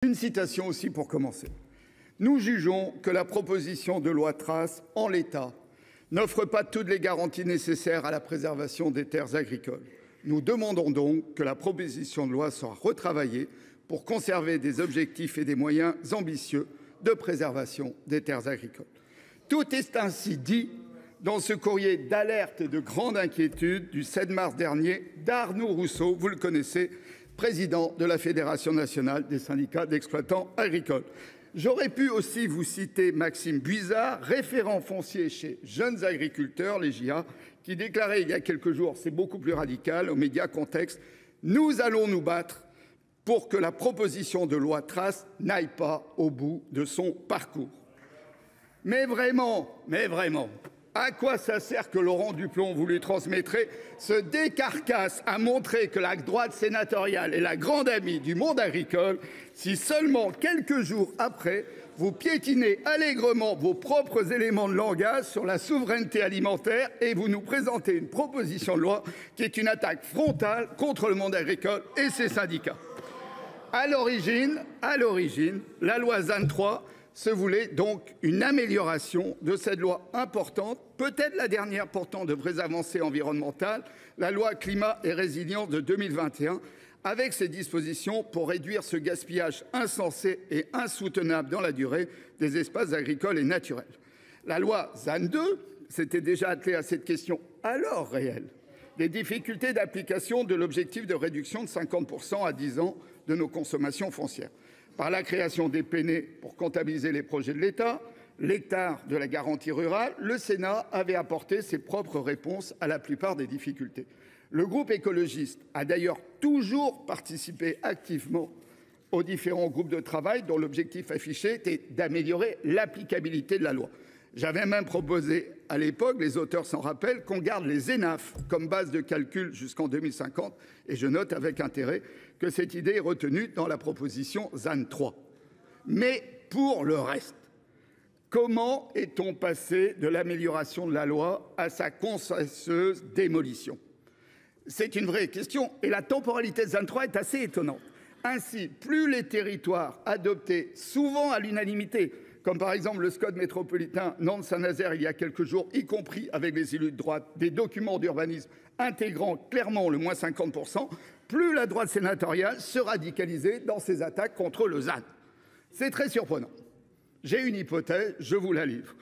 Une citation aussi pour commencer. Nous jugeons que la proposition de loi Trace, en l'état, n'offre pas toutes les garanties nécessaires à la préservation des terres agricoles. Nous demandons donc que la proposition de loi soit retravaillée pour conserver des objectifs et des moyens ambitieux de préservation des terres agricoles. Tout est ainsi dit dans ce courrier d'alerte et de grande inquiétude du 7 mars dernier d'Arnaud Rousseau, vous le connaissez, président de la Fédération nationale des syndicats d'exploitants agricoles. J'aurais pu aussi vous citer Maxime Buizard, référent foncier chez Jeunes Agriculteurs, les JA, qui déclarait il y a quelques jours, c'est beaucoup plus radical, aux médias Contexte, « Nous allons nous battre pour que la proposition de loi Trace n'aille pas au bout de son parcours. » Mais vraiment, à quoi ça sert que Laurent Duplomb, vous lui transmettrez, se décarcasse à montrer que la droite sénatoriale est la grande amie du monde agricole si seulement quelques jours après, vous piétinez allègrement vos propres éléments de langage sur la souveraineté alimentaire et vous nous présentez une proposition de loi qui est une attaque frontale contre le monde agricole et ses syndicats. À l'origine, la loi ZAN 3 se voulait donc une amélioration de cette loi importante, peut-être la dernière portant de vraies avancées environnementales, la loi climat et résilience de 2021, avec ses dispositions pour réduire ce gaspillage insensé et insoutenable dans la durée des espaces agricoles et naturels. La loi ZAN 2 s'était déjà attelée à cette question alors réelle, des difficultés d'application de l'objectif de réduction de 50% à 10 ans de nos consommations foncières. Par la création des PNE pour comptabiliser les projets de l'État, l'hectare de la garantie rurale, le Sénat avait apporté ses propres réponses à la plupart des difficultés. Le groupe écologiste a d'ailleurs toujours participé activement aux différents groupes de travail dont l'objectif affiché était d'améliorer l'applicabilité de la loi. J'avais même proposé à l'époque, les auteurs s'en rappellent, qu'on garde les ENAF comme base de calcul jusqu'en 2050 et je note avec intérêt que cette idée est retenue dans la proposition ZAN 3. Mais pour le reste, comment est-on passé de l'amélioration de la loi à sa consensueuse démolition? C'est une vraie question et la temporalité de ZAN 3 est assez étonnante. Ainsi, plus les territoires adoptés, souvent à l'unanimité, comme par exemple le SCOT métropolitain Nantes-Saint-Nazaire il y a quelques jours, y compris avec les élus de droite, des documents d'urbanisme intégrant clairement le moins 50%, plus la droite sénatoriale se radicalisait dans ses attaques contre le ZAN. C'est très surprenant. J'ai une hypothèse, je vous la livre.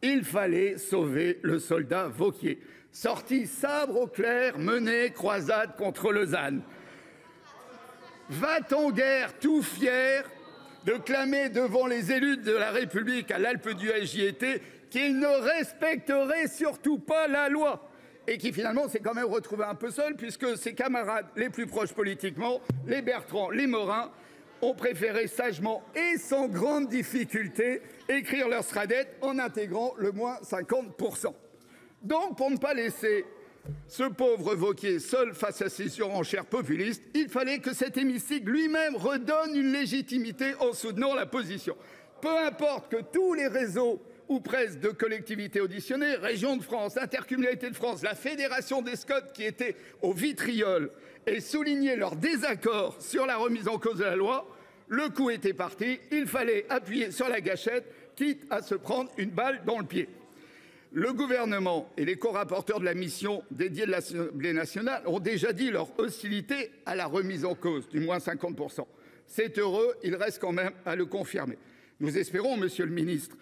Il fallait sauver le soldat Vauquier, sorti sabre au clair, mené croisade contre le ZAN. Va-t-on guère tout fier de clamer devant les élus de la République à l'Alpe d'Huez j'y étais qu'ils ne respecteraient surtout pas la loi et qui finalement s'est quand même retrouvé un peu seul puisque ses camarades les plus proches politiquement, les Bertrand, les Morin, ont préféré sagement et sans grande difficulté écrire leur stradette en intégrant le moins 50%. Donc pour ne pas laisser ce pauvre Vauquier seul face à ces surenchères populistes, il fallait que cet hémicycle lui-même redonne une légitimité en soutenant la position. Peu importe que tous les réseaux ou presque de collectivités auditionnées, Région de France, Intercommunalité de France, la Fédération des SCOT qui étaient au vitriol et soulignaient leur désaccord sur la remise en cause de la loi, le coup était parti, il fallait appuyer sur la gâchette, quitte à se prendre une balle dans le pied. Le gouvernement et les co-rapporteurs de la mission dédiée de l'Assemblée nationale ont déjà dit leur hostilité à la remise en cause du moins 50%. C'est heureux, il reste quand même à le confirmer. Nous espérons, monsieur le ministre,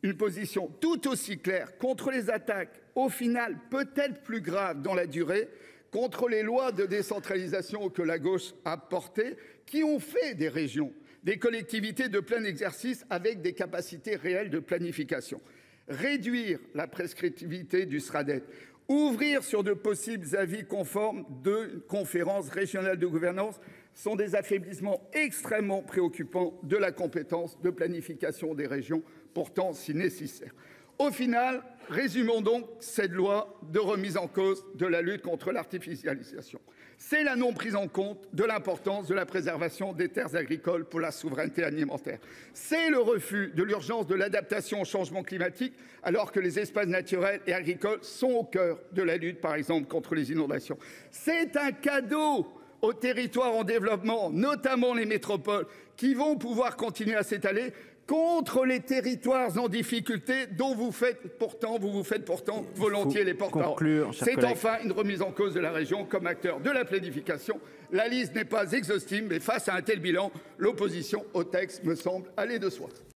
une position tout aussi claire contre les attaques, au final peut-être plus graves dans la durée, contre les lois de décentralisation que la gauche a portées, qui ont fait des régions, des collectivités de plein exercice avec des capacités réelles de planification. Réduire la prescriptivité du SRADET, ouvrir sur de possibles avis conformes de conférences régionales de gouvernance sont des affaiblissements extrêmement préoccupants de la compétence de planification des régions, pourtant si nécessaire. Au final, résumons donc cette loi de remise en cause de la lutte contre l'artificialisation. C'est la non prise en compte de l'importance de la préservation des terres agricoles pour la souveraineté alimentaire. C'est le refus de l'urgence de l'adaptation au changement climatique alors que les espaces naturels et agricoles sont au cœur de la lutte, par exemple, contre les inondations. C'est un cadeau aux territoires en développement, notamment les métropoles, qui vont pouvoir continuer à s'étaler, contre les territoires en difficulté dont vous vous faites pourtant volontiers les porte-parole. C'est enfin une remise en cause de la région comme acteur de la planification. La liste n'est pas exhaustive, mais face à un tel bilan, l'opposition au texte me semble aller de soi.